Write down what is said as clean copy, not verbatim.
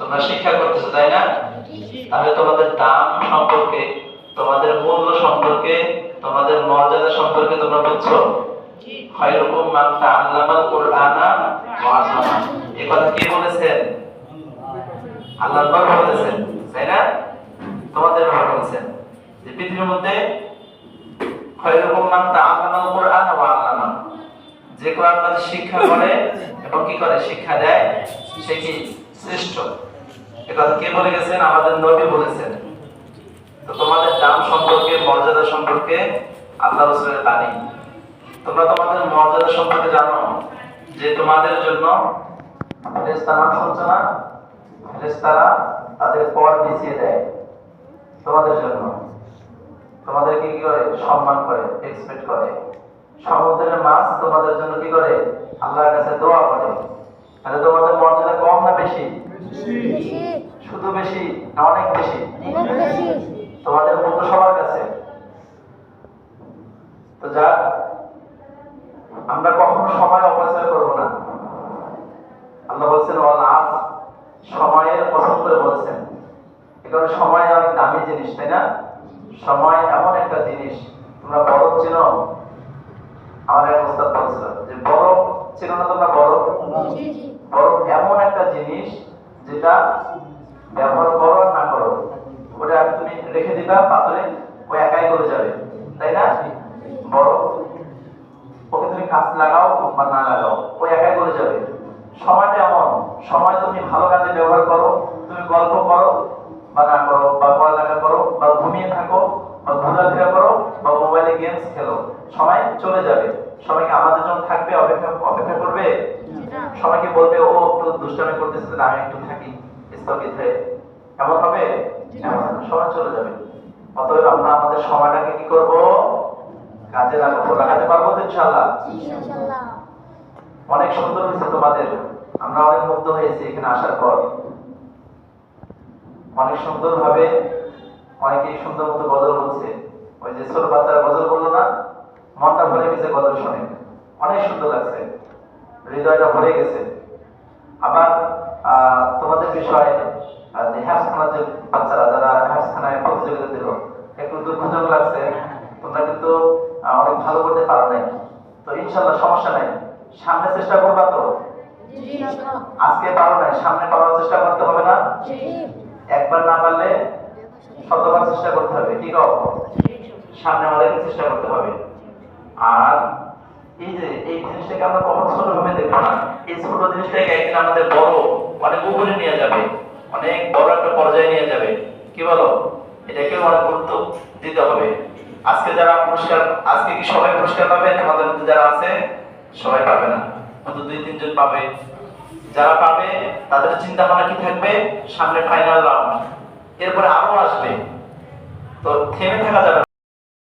তোমরা শিক্ষা করতেছো, তাই না? তাহলে তোমাদের দাম সম্পর্কে, তোমাদের মূল্য সম্পর্কে, তোমাদের মর্যাদা সম্পর্কে তোমরা বুঝছো? খায়রুকুম মান তাআল্লামাল কুরআনা ওয়া আল্লামা। এই কথা কে বলেছেন? আল্লাহ পাক বলেছেন, তাই না? তোমাদের কথা বলেছেন যে পৃথিবীর মধ্যে খায়রুকুম মান তাআল্লামাল কুরআনা ওয়া আল্লামা, যে কোরআন মাজিদ শিক্ষা করে এবং কি করে, শিক্ষা দেয়, সে কি শ্রেষ্ঠ। এটা কে বলে গেছেন? আমাদের নবী বলেছেন। তো তোমাদের দাম সম্পর্কে, মর্যাদা সম্পর্কে আল্লাহ রাসূলের বাণী। তোমরা তোমাদের মর্যাদা সম্পর্কে জানো যে তোমাদের জন্য ফেরেশতারা, শুনছো না? ফেরেশতারা তাদের পর বিছিয়ে দেয় তোমাদের জন্য, তোমাদেরকে কি করে, সম্মান করে, এক্সপেক্ট করে। সমুদ্রের মাছ তোমাদের জন্য কি করে, আল্লাহর কাছে দোয়া করে। তাহলে তোমাদের মর্যাদা কম না বেশি? শুধু বেশি না অনেক বেশি? তোমাদের মূল্য সবার কাছে। তো যাক, আমরা কখনো সময় অপচয় করব না। আল্লাহ বলছেন ওয়াল আসর, সময়ের পছন্দ করে বলেছেন। কারণ সময় অনেক দামি জিনিস, তাই না? সময় এমন একটা জিনিস। তোমরা বরফ চেনো? আমার এক ওস্তাদ বলছিল যে বরফ চেনো না তোমরা? বরফ এমন একটা জিনিস যেটা ব্যবহার করো আর না করো, ওটা তুমি রেখে দিবা পাথরে, ও একাই গলে যাবে, তাই না? বরফ, ওকে তুমি কাজ লাগাও বা না লাগাও, ও একাই গলে যাবে। সময়টা এমন, সময় তুমি ভালো কাজে ব্যবহার করো, তুমি গল্প করো বা না করো, বা পড়ালেখা করো, বা ঘুমিয়ে থাকো, বা ঘোরাফেরা করো, বা মোবাইলে গেমস খেলো, সময় চলে যাবে। সবাইকে আমাদের জন্য থাকবে, অপেক্ষা করবে? সবাইকে বলবে ও একটু দুষ্টামি করতেছে, আমি একটু থাকি স্থগিত হয়ে, এমন হবে? সময় চলে যাবে। অতএব আমরা আমাদের সময়টাকে কি করব? কাজে লাগাবো। লাগাতে পারবো তো ইনশাআল্লাহ? অনেক সুন্দর হয়েছে তোমাদের, আমরা অনেক মুগ্ধ হয়েছি এখানে আসার পর। অনেক সুন্দর ভাবে অনেকেই সুন্দর মতো গজল বলছে। ওই যে ছোট বাচ্চারা গজল বললো না, মনটা ভরে গেছে গজল শুনে, অনেক সুন্দর লাগছে, হৃদয়টা ভরে গেছে। আবার তোমাদের বিষয়ে যে হ্যাফখানার যে বাচ্চারা, যারা হ্যাফখানায় প্রতিযোগিতা দিল, একটু দুঃখজনক লাগছে, তোমরা কিন্তু অনেক ভালো করতে পারো নাই। তো ইনশাল্লাহ সমস্যা নাই, সামনে চেষ্টা করবা তো? আজকে পারো নাই, সামনে পারার চেষ্টা করতে হবে না? একবার না পারলে শতবার চেষ্টা করতে হবে, কি কও? সামনে আমাদেরকে চেষ্টা করতে হবে। আর এই যে এই জিনিসটাকে আমরা কখনো ছোট ভাবে দেখবো না। এই ছোট জিনিসটাকে একদিন আমাদের বড়, অনেক উপরে নিয়ে যাবে, অনেক বড় একটা পর্যায়ে নিয়ে যাবে। কি বলো? এটাকে অনেক গুরুত্ব দিতে হবে। আজকে যারা পুরস্কার, আজকে কি সবাই পুরস্কার পাবে? আমাদের মধ্যে যারা আছে সবাই পাবে না, হয়তো 2-3 জন পাবে। যারা পাবে তাদের চিন্তা ভাবনা কি থাকবে? সামনে ফাইনাল রাউন্ড, এরপরে আরো আসবে। তো থেমে থাকা যাবে